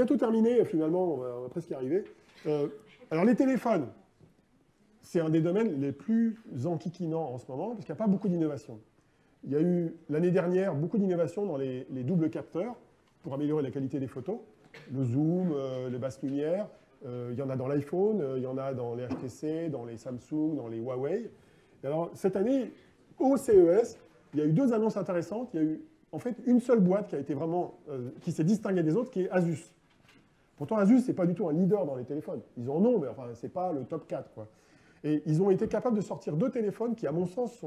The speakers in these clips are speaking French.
bientôt terminer, finalement, on va presque y arriver. Alors, les téléphones, c'est un des domaines les plus enquiquinants en ce moment, parce qu'il n'y a pas beaucoup d'innovation. Il y a eu, l'année dernière, beaucoup d'innovations dans les doubles capteurs pour améliorer la qualité des photos. Le zoom, les basses lumières, il y en a dans l'iPhone, il y en a dans les HTC, dans les Samsung, dans les Huawei. Et alors, cette année, au CES, il y a eu 2 annonces intéressantes. Il y a eu, en fait, une seule boîte qui a été vraiment, qui s'est distinguée des autres, qui est Asus. Pourtant, Asus, ce n'est pas du tout un leader dans les téléphones. Ils en ont, mais enfin, ce n'est pas le top 4, quoi. Et ils ont été capables de sortir 2 téléphones qui, à mon sens,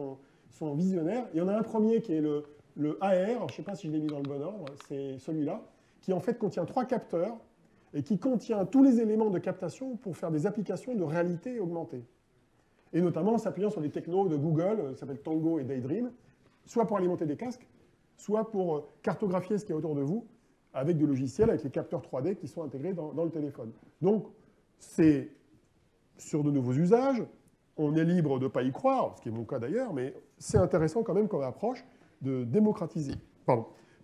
sont visionnaires. Il y en a un premier qui est le AR, je ne sais pas si je l'ai mis dans le bon ordre, c'est celui-là, qui en fait contient 3 capteurs et qui contient tous les éléments de captation pour faire des applications de réalité augmentée. Et notamment en s'appuyant sur les technos de Google, ça s'appelle Tango et Daydream, soit pour alimenter des casques, soit pour cartographier ce qui est autour de vous, avec des logiciels, avec les capteurs 3D qui sont intégrés dans le téléphone. Donc, c'est sur de nouveaux usages, on est libre de ne pas y croire, ce qui est mon cas d'ailleurs, mais c'est intéressant quand même comme approche de démocratiser,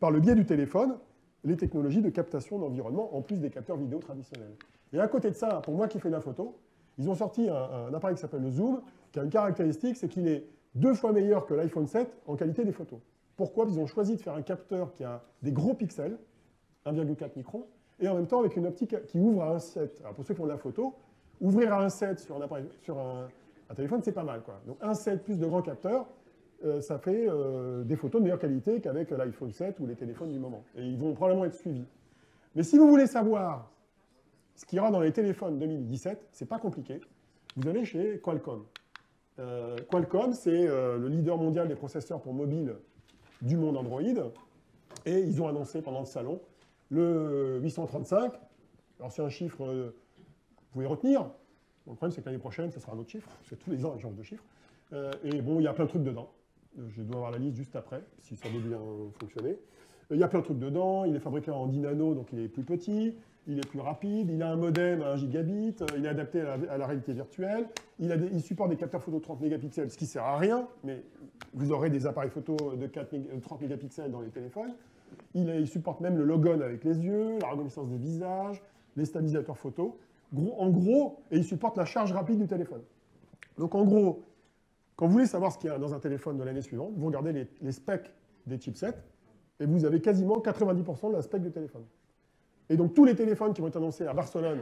par le biais du téléphone, les technologies de captation d'environnement, en plus des capteurs vidéo traditionnels. Et à côté de ça, pour moi qui fais de la photo, ils ont sorti un appareil qui s'appelle le Zoom, qui a une caractéristique, c'est qu'il est 2 fois meilleur que l'iPhone 7 en qualité des photos. Pourquoi? Ils ont choisi de faire un capteur qui a des gros pixels, 1,4 microns, et en même temps avec une optique qui ouvre à 1,7. Alors pour ceux qui font de la photo, ouvrir à 1,7 sur un téléphone, c'est pas mal, quoi. Donc 1,7 plus de grands capteurs, ça fait des photos de meilleure qualité qu'avec l'iPhone 7 ou les téléphones du moment. Et ils vont probablement être suivis. Mais si vous voulez savoir ce qu'il y aura dans les téléphones 2017, c'est pas compliqué. Vous allez chez Qualcomm. Qualcomm, c'est le leader mondial des processeurs pour mobile du monde Android. Et ils ont annoncé pendant le salon le 835. Alors c'est un chiffre, vous pouvez retenir. Le problème, c'est que l'année prochaine, ce sera un autre chiffre. C'est tous les ans un genre de chiffre. Et bon, il y a plein de trucs dedans. Je dois avoir la liste juste après, si ça veut bien fonctionner. Il y a plein de trucs dedans. Il est fabriqué en 10 nano, donc il est plus petit. Il est plus rapide. Il a un modem à 1 gigabit. Il est adapté à la réalité virtuelle. Il supporte des capteurs photo 30 mégapixels, ce qui ne sert à rien, mais vous aurez des appareils photo de 30 mégapixels dans les téléphones. Il supporte même le logon avec les yeux, la reconnaissance des visages, les stabilisateurs photo. En gros, et il supporte la charge rapide du téléphone. Donc en gros, quand vous voulez savoir ce qu'il y a dans un téléphone de l'année suivante, vous regardez les specs des chipsets, et vous avez quasiment 90% de la spec du téléphone. Et donc tous les téléphones qui vont être annoncés à Barcelone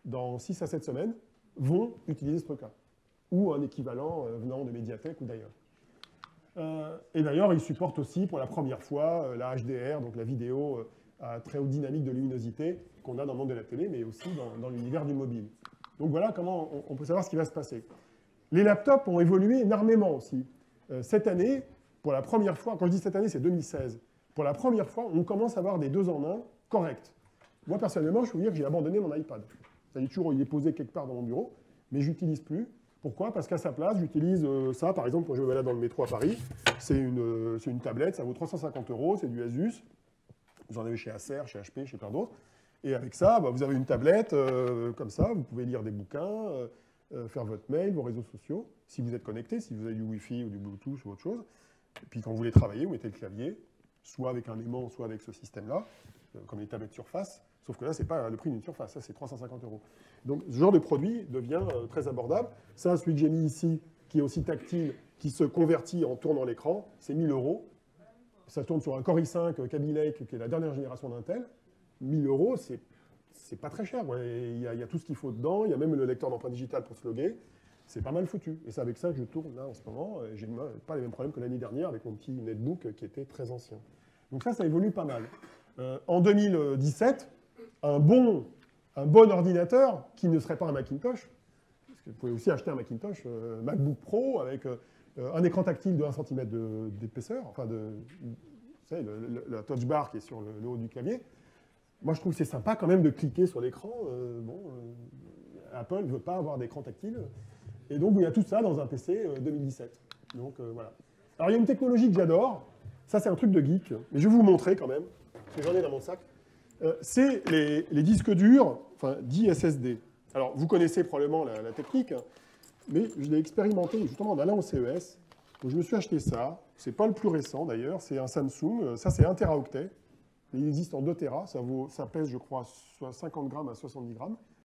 dans 6 à 7 semaines vont utiliser ce truc-là, ou un équivalent venant de Mediatek ou d'ailleurs. Et d'ailleurs, il supporte aussi pour la première fois la HDR, donc la vidéo à très haute dynamique de luminosité qu'on a dans le monde de la télé, mais aussi dans l'univers du mobile. Donc voilà comment on peut savoir ce qui va se passer. Les laptops ont évolué énormément aussi. Cette année, pour la première fois, quand je dis cette année, c'est 2016, pour la première fois, on commence à avoir des 2 en 1 corrects. Moi, personnellement, je peux vous dire que j'ai abandonné mon iPad. Ça dit toujours, il est posé quelque part dans mon bureau, mais je n'utilise plus. Pourquoi? Parce qu'à sa place, j'utilise ça, par exemple, quand je me balade dans le métro à Paris. C'est une tablette, ça vaut 350 €, c'est du Asus. Vous en avez chez Acer, chez HP, chez plein d'autres. Et avec ça, vous avez une tablette comme ça, vous pouvez lire des bouquins, faire votre mail, vos réseaux sociaux, si vous êtes connecté, si vous avez du Wi-Fi ou du Bluetooth ou autre chose. Et puis quand vous voulez travailler, vous mettez le clavier, soit avec un aimant, soit avec ce système-là, comme les tablettes Surface. Sauf que là, ce n'est pas le prix d'une Surface, ça c'est 350 €. Donc ce genre de produit devient très abordable. Ça, celui que j'ai mis ici, qui est aussi tactile, qui se convertit en tournant l'écran, c'est 1 000 €. Ça tourne sur un Core i5 Kaby Lake, qui est la dernière génération d'Intel. 1 000 €, c'est pas très cher. Il y a tout ce qu'il faut dedans. Il y a même le lecteur d'empreintes digitales pour se loguer. C'est pas mal foutu. Et c'est avec ça que je tourne là en ce moment. J'ai pas les mêmes problèmes que l'année dernière avec mon petit netbook qui était très ancien. Donc ça évolue pas mal. En 2017, un bon ordinateur qui ne serait pas un Macintosh, parce que vous pouvez aussi acheter un Macintosh, MacBook Pro avec un écran tactile de 1 cm d'épaisseur, enfin vous savez, la touch bar qui est sur le haut du clavier. Moi, je trouve que c'est sympa quand même de cliquer sur l'écran. Apple ne veut pas avoir d'écran tactile. Et donc, il y a tout ça dans un PC 2017. Donc, voilà. Alors, il y a une technologie que j'adore. Ça, c'est un truc de geek. Mais je vais vous montrer quand même, parce que j'en ai dans mon sac. C'est les disques durs, enfin, dits SSD. Alors, vous connaissez probablement la technique, mais je l'ai expérimenté justement en allant au CES. Donc, je me suis acheté ça. C'est pas le plus récent, d'ailleurs. C'est un Samsung. Ça, c'est 1 Teraoctet. Il existe en 2 Tera, ça pèse, je crois, soit 50 grammes à 70 grammes.